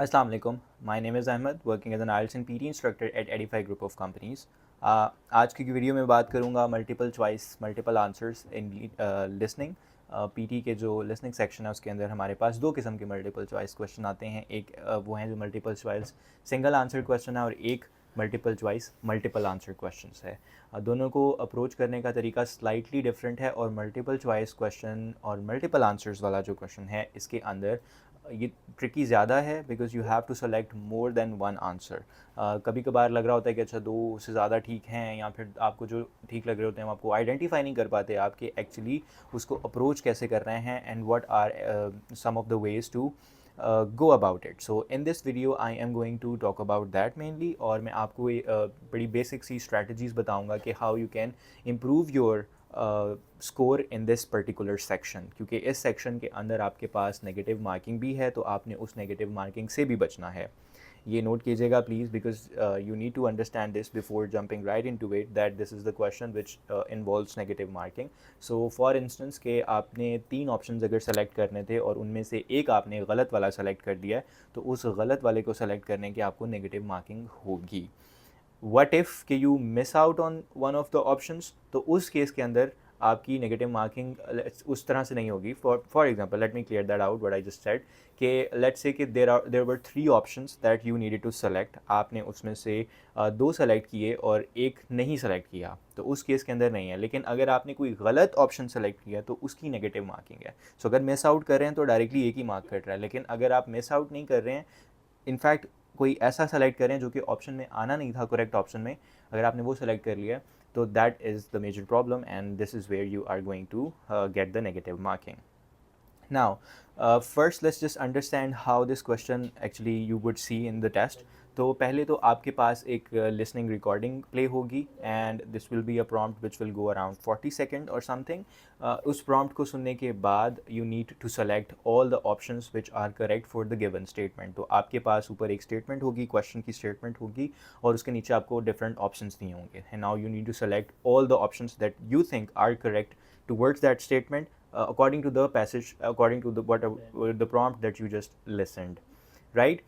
Assalamu alaikum. My name is Ahmed, working as an IELTS and PT instructor at Edify Group of Companies. आज की video में बात करूँगा multiple choice multiple answers in listening. PT के जो listening section है उसके अंदर हमारे पास दो किस्म के मल्टीपल चॉइस क्वेश्चन आते हैं। एक वो हैं जो multiple choice single answer question है और एक multiple choice multiple answer questions है। दोनों को अप्रोच करने का तरीका स्लाइटली डिफरेंट है और मल्टीपल चॉइस क्वेश्चन और मल्टीपल आंसर्स वाला जो क्वेश्चन है इसके अंदर ये ट्रिकी ज़्यादा है because you have to select more than one answer. कभी कभार लग रहा होता है कि अच्छा दो से ज़्यादा ठीक हैं, या फिर आपको जो ठीक लग रहे होते हैं आपको आइडेंटिफाई नहीं कर पाते आपके एक्चुअली उसको अप्रोच कैसे कर रहे हैं and what are some of the ways to go about it. So in this video I am going to talk about that mainly, और मैं आपको बड़ी बेसिक सी strategies बताऊंगा कि how you can improve your score in this particular section, क्योंकि इस section के अंदर आपके पास नेगेटिव मार्किंग भी है तो आपने उस नेगेटिव मार्किंग से भी बचना है। ये नोट कीजिएगा please, because you need to understand this before jumping right in to it that this is the question which involves negative marking. So for instance के आपने 3 ऑप्शन अगर सेलेक्ट करने थे और उनमें से एक आपने गलत वाला सेलेक्ट कर दिया है तो उस गलत वाले को सेलेक्ट करने की आपको नेगेटिव मार्किंग होगी। वट इफ़ कि you miss out on one of the options, तो उस केस के अंदर आपकी नेगेटिव मार्किंग उस तरह से नहीं होगी। For example let me clear that out what I just said कि लेट्स से कि there were 3 options that you needed to select. आपने उसमें से 2 सेलेक्ट किए और एक नहीं सेलेक्ट किया, तो उस केस के अंदर नहीं है। लेकिन अगर आपने कोई गलत ऑप्शन सेलेक्ट किया तो उसकी नेगेटिव मार्किंग है। सो अगर मिस आउट कर रहे हैं तो डायरेक्टली एक ही मार्क कट रहा है, लेकिन अगर आप मिस आउट नहीं कर रहे हैं, इनफैक्ट कोई ऐसा सेलेक्ट करें जो कि ऑप्शन में आना नहीं था, करेक्ट ऑप्शन में अगर आपने वो सेलेक्ट कर लिया तो that is the major problem and this is where you are going to get the negative marking. Now, first let's just understand how this question actually you would see in the test. तो पहले तो आपके पास एक listening recording play होगी and this will be a prompt which will go around 40 seconds or something. उस prompt को सुनने के बाद you need to select all the options which are correct for the given statement. तो आपके पास ऊपर एक statement होगी, question की statement होगी और उसके नीचे आपको different options दिए होंगे and now you need to select all the options that you think are correct towards that statement according to the passage, according to the prompt that you just listened, right?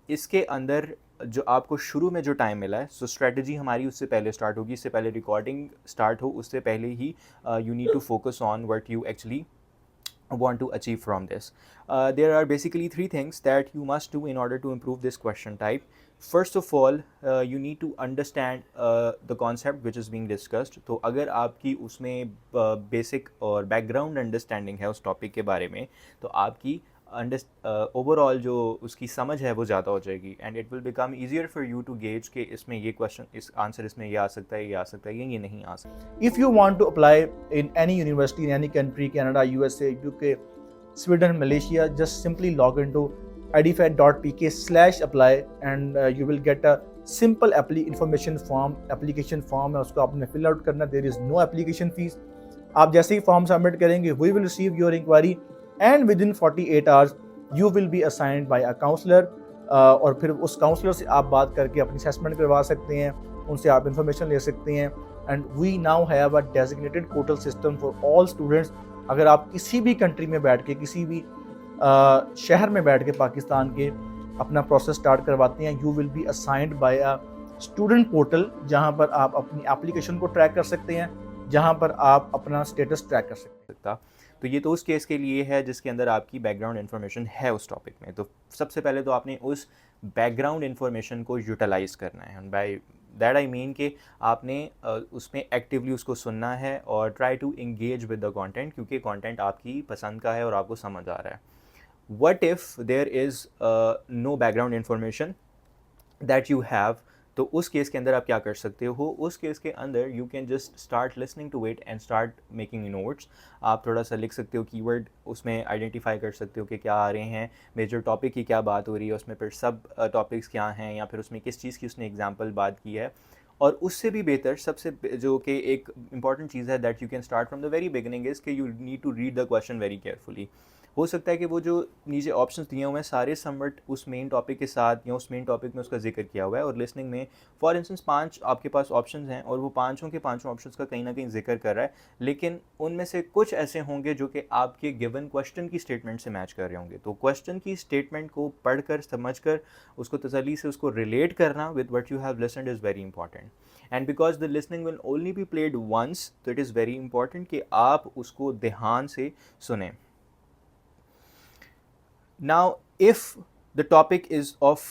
इसके अंदर जो आपको शुरू में जो time मिला है, सो strategy हमारी उससे पहले स्टार्ट होगी, इससे पहले रिकॉर्डिंग स्टार्ट हो उससे पहले ही you need to focus on what you actually want to achieve from this. There are basically 3 things that you must do in order to improve this question type. First of all, you need to understand the concept which is being discussed. तो अगर आपकी उसमें basic और background understanding है उस topic के बारे में, तो आपकी ओवरऑल जो उसकी समझ है वो ज़्यादा हो जाएगी and it will become easier for you to gauge कि इसमें ये क्वेश्चन, इस आंसर इसमें ये आ सकता है, ये आ सकता है, ये नहीं आ सकता. If you want to apply in any university in any country, Canada, USA, UK, Sweden, Malaysia, just simply log into edify.pk/apply and you will get a simple information form, application form है, उसको आपने fill out करना. There is no application fees. आप जैसे ही form submit करेंगे, we will receive your inquiry and within 48 hours you will be assigned by a counselor. और फिर उस काउंसलर से आप बात करके अपनी असेसमेंट करवा सकते हैं, उनसे आप इंफॉर्मेशन ले सकते हैं. And we now have a designated portal system for all students. अगर आप किसी भी कंट्री में बैठ के, किसी भी शहर में बैठ के पाकिस्तान के अपना प्रोसेस स्टार्ट करवाते हैं, you will be assigned by a student portal, जहां पर आप अपनी एप्लीकेशन को ट्रैक कर सकते हैं, जहां पर आप अपना स्टेटस ट्रैक कर सकते हैं. तो ये तो उस केस के लिए है जिसके अंदर आपकी बैकग्राउंड इन्फॉर्मेशन है उस टॉपिक में. तो सबसे पहले तो आपने उस बैकग्राउंड इन्फॉर्मेशन को यूटिलाइज़ करना है. बाय दैट आई मीन कि आपने उसमें एक्टिवली उसको सुनना है और try to engage with the content, क्योंकि कंटेंट आपकी पसंद का है और आपको समझ आ रहा है. What if there is no background information that you have, तो उस केस के अंदर आप क्या कर सकते हो? उस केस के अंदर you can just start listening to it and start making notes. आप थोड़ा सा लिख सकते हो, कीवर्ड उसमें आइडेंटिफाई कर सकते हो कि क्या आ रहे हैं, मेजर टॉपिक की क्या बात हो रही है उसमें, फिर सब टॉपिक्स क्या हैं, या फिर उसमें किस चीज़ की उसने एग्जांपल बात की है, और उससे भी बेहतर सबसे जो कि एक इम्पॉर्टेंट चीज़ है that you can start from the very beginning is कि you need to read the question very carefully. हो सकता है कि वो जो नीचे ऑप्शंस दिए हुए हैं सारे समवट उस मेन टॉपिक के साथ या उस मेन टॉपिक में उसका जिक्र किया हुआ है, और लिसनिंग में फॉर इंस्टेंस 5 आपके पास ऑप्शंस हैं और वो पाँचों के पाँचों ऑप्शंस का कहीं ना कहीं जिक्र कर रहा है, लेकिन उनमें से कुछ ऐसे होंगे जो कि आपके गिवन क्वेश्चन की स्टेटमेंट से मैच कर रहे होंगे। तो क्वेश्चन की स्टेटमेंट को पढ़कर समझकर उसको तसल्ली से उसको रिलेट करना with what you have listened is very important. And because the listening will only be played once, तो इट इज़ वेरी इंपॉर्टेंट कि आप उसको ध्यान से सुने। Now, if the topic is of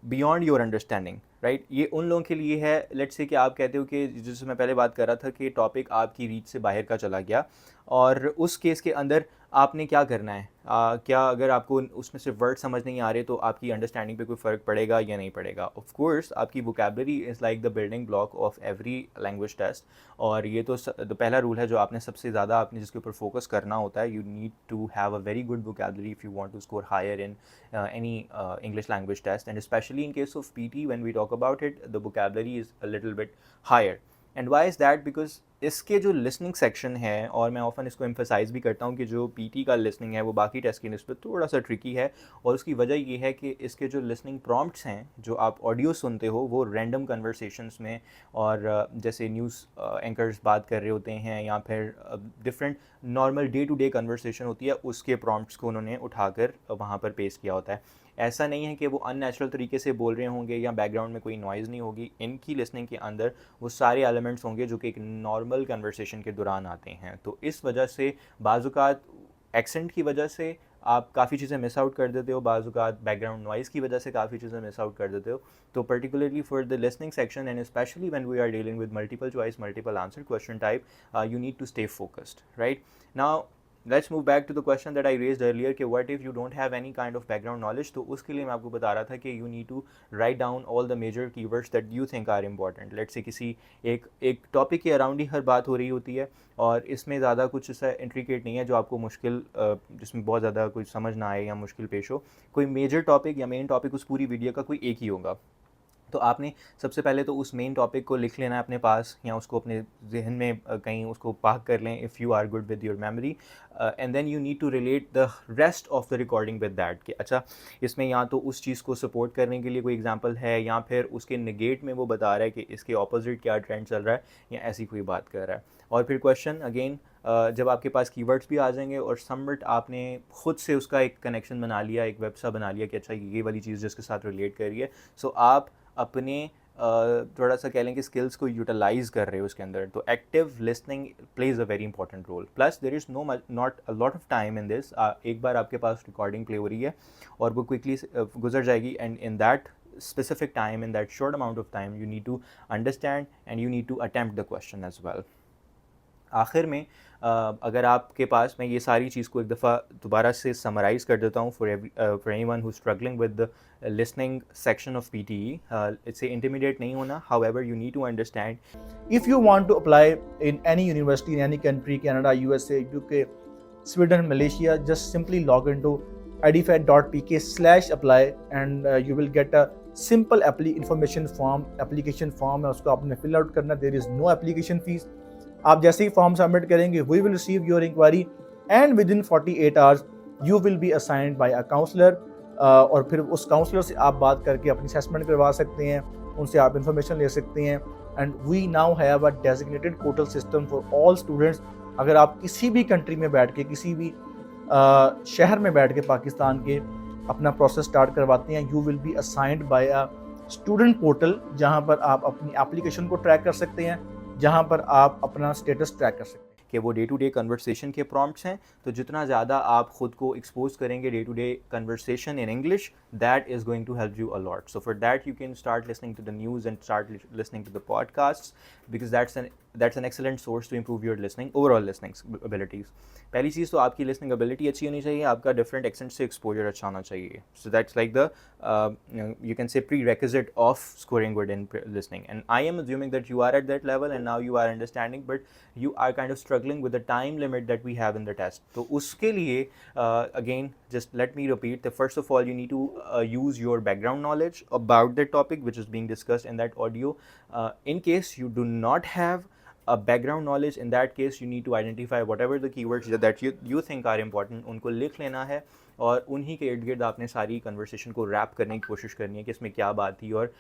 beyond your understanding, right, ये उन लोगों के लिए है, लेट्स से कि आप कहते हो कि जैसे मैं पहले बात कर रहा था कि टॉपिक आपकी रीच से बाहर का चला गया, और उस केस के अंदर आपने क्या करना है, क्या अगर आपको उसमें से वर्ड समझ नहीं आ रहे तो आपकी अंडरस्टैंडिंग पे कोई फ़र्क पड़ेगा या नहीं पड़ेगा? ऑफ कोर्स आपकी vocabulary is like the building block of every language test, और ये तो पहला रूल है जो आपने सबसे ज़्यादा आपने जिसके ऊपर फोकस करना होता है। You need to have a very good vocabulary if you want to score higher in any English language test, and especially in case of PT when we talk about it, the vocabulary is a little bit higher. And why is that? Because इसके जो listening section है, और मैं often इसको emphasise भी करता हूँ कि जो पीटी का लिसनिंग है वो बाकी टेस्ट की निस्बत थोड़ा सा ट्रिकी है, और उसकी वजह ये है कि इसके जो लिसनिंग प्रॉम्प्ट्स हैं जो आप ऑडियो सुनते हो वो रैंडम कन्वर्सेशंस में, और जैसे न्यूज़ एंकर्स बात कर रहे होते हैं या फिर different normal day to day conversation होती है, उसके प्रॉम्प्ट्स को उन्होंने उठाकर वहाँ पर पेश किया होता है। ऐसा नहीं है कि वो अननेचुरल तरीके से बोल रहे होंगे या बैकग्राउंड में कोई नॉइज़ नहीं होगी। इनकी लिसनिंग के अंदर वो सारे एलिमेंट्स होंगे जो कि एक नॉर्मल कन्वर्सेशन के दौरान आते हैं। तो इस वजह से बाज़-औक़ात एक्सेंट की वजह से आप काफ़ी चीज़ें मिस आउट कर देते हो, बाज़-औक़ात बैकग्राउंड नॉइज़ की वजह से काफ़ी चीज़ें मिस आउट कर देते हो। तो particularly for the listening section and specially when we are dealing with multiple choice multiple answer question type, you need to stay focused, right? Now let's move back to the question that I raised earlier कि what if you don't have any kind of background knowledge. तो उसके लिए मैं आपको बता रहा था कि you need to write down all the major keywords that you think are important. Let's say किसी एक टॉपिक के अराउंड ही हर बात हो रही होती है, और इसमें ज़्यादा कुछ ऐसा इंट्रिकेट नहीं है जो आपको मुश्किल जिसमें बहुत ज़्यादा कुछ समझ ना आए या मुश्किल पेश हो। कोई मेजर टॉपिक या मेन टॉपिक उस पूरी वीडियो का कोई एक ही होगा। तो आपने सबसे पहले तो उस मेन टॉपिक को लिख लेना है अपने पास, या उसको अपने जहन में कहीं उसको पाक कर लें if you are good with your memory, and then you need to relate the rest of the recording with that कि अच्छा इसमें या तो उस चीज़ को सपोर्ट करने के लिए कोई एग्जांपल है, या फिर उसके नेगेट में वो बता रहा है कि इसके ऑपोजिट क्या ट्रेंड चल रहा है, या ऐसी कोई बात कर रहा है। और फिर क्वेश्चन अगेन, जब आपके पास कीवर्ड्स भी आ जाएंगे और समवट आपने खुद से उसका एक कनेक्शन बना लिया, एक वेब सा बना लिया कि अच्छा ये वाली चीज़ जिसके साथ रिलेट कर रही है, सो आप अपने थोड़ा सा कह लें कि स्किल्स को यूटिलाइज़ कर रहे हो उसके अंदर। तो active listening plays a very important role. Plus there is not a lot of time in this. एक बार आपके पास रिकॉर्डिंग प्ले हो रही है और वो क्विकली गुजर जाएगी, and in that specific time, in that short amount of time, you need to understand and you need to attempt the question as well. आखिर में अगर आपके पास, मैं ये सारी चीज़ को एक दफ़ा दोबारा से समराइज़ कर देता हूँ for anyone who struggling with the listening section of PTE, इससे इंटिमिडेट नहीं होना। However you need to understand If you want to apply in any university in any country, Canada, USA, UK, Sweden, Malaysia, just simply log into edify.pk/apply and you will get a simple application form है, उसको आपने fill out करना। there is no application fees। आप जैसे ही form submit करेंगे we will receive your inquiry and within 48 hours you will be assigned by a counselor, और फिर उस काउंसलर से आप बात करके अपनी असेसमेंट करवा सकते हैं, उनसे आप इंफॉर्मेशन ले सकते हैं। And we now have a designated portal system for all students. अगर आप किसी भी कंट्री में बैठ के, किसी भी शहर में बैठ के पाकिस्तान के अपना प्रोसेस स्टार्ट करवाते हैं, you will be assigned by a student portal, जहां पर आप अपनी एप्लीकेशन को ट्रैक कर सकते हैं, जहां पर आप अपना स्टेटस ट्रैक कर सकते हैं। कि वो डे टू डे कन्वर्सेशन के प्रॉम्प्ट्स हैं। तो जितना ज़्यादा आप ख़ुद को एक्सपोज करेंगे day to day conversation in English, that is going to help you a lot. So for that you can start listening to the news and start listening to the podcasts, because that's an that's an excellent source to improve your listening, overall listening abilities. पहली चीज़ तो आपकी listening ability अच्छी होनी चाहिए, आपका different accent से exposure अच्छा होना चाहिए। So that's like the you can say prerequisite of scoring good in listening, and I am assuming that you are at that level and now you are understanding, but you are kind of struggling with the time limit that we have in the test. तो उसके लिए again just let me repeat that first of all you need to use your background knowledge about the topic which is being discussed in that audio. In case you do not have a background knowledge, in that case you need to identify whatever the keywords that you think are important, उनको लिख लेना है और उन्हीं के इर्द गिर्द आपने सारी कन्वर्सेशन को रैप करने की कोशिश करनी है कि इसमें क्या बात थी और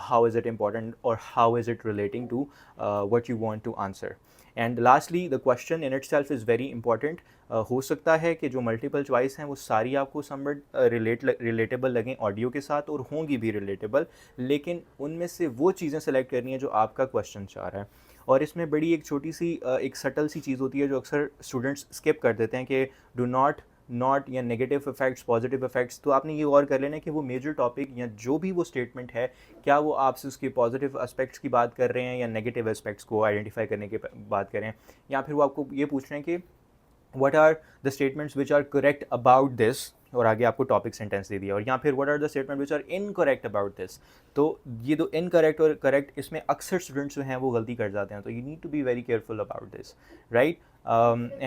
हाउ इज़ इट इम्पॉर्टेंट और how is it relating to what you want to answer. And lastly the question in itself is very important. हो सकता है कि जो मल्टीपल चॉइस हैं वो सारी आपको समवट रिलेटेबल लगें ऑडियो के साथ और होंगी भी रिलेटेबल, लेकिन उनमें से वो चीज़ें सेलेक्ट करनी है जो आपका क्वेश्चन चाह रहा है। और इसमें बड़ी एक छोटी सी एक सटल सी चीज़ होती है जो अक्सर स्टूडेंट्स स्किप कर देते हैं कि डू नॉट या नेगेटिव इफेक्ट्स, पॉजिटिव इफेक्ट्स। तो आपने ये गौर कर लेना कि वो मेजर टॉपिक या जो भी वो स्टेटमेंट है, क्या वो आपसे उसके पॉजिटिव एस्पेक्ट्स की बात कर रहे हैं या नेगेटिव एस्पेक्ट्स को आइडेंटिफाई करने की बात कर रहे हैं, या फिर वो आपको ये पूछ रहे हैं कि what are the statements which are correct about this, और आगे आपको टॉपिक सेंटेंस दे दिया, और या फिर what are the statements which are incorrect about this। तो ये दो इनकरेक्ट और करेक्ट, इसमें अक्सर स्टूडेंट्स जो हैं वो गलती कर जाते हैं, तो you need to be very careful about this, right?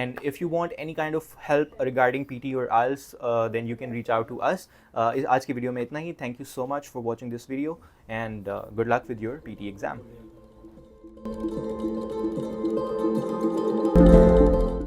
And if you want any kind of help regarding PT or IELTS, then you can reach out to us. आज की वीडियो में इतना ही। Thank you so much for watching this video and good luck with your PT exam.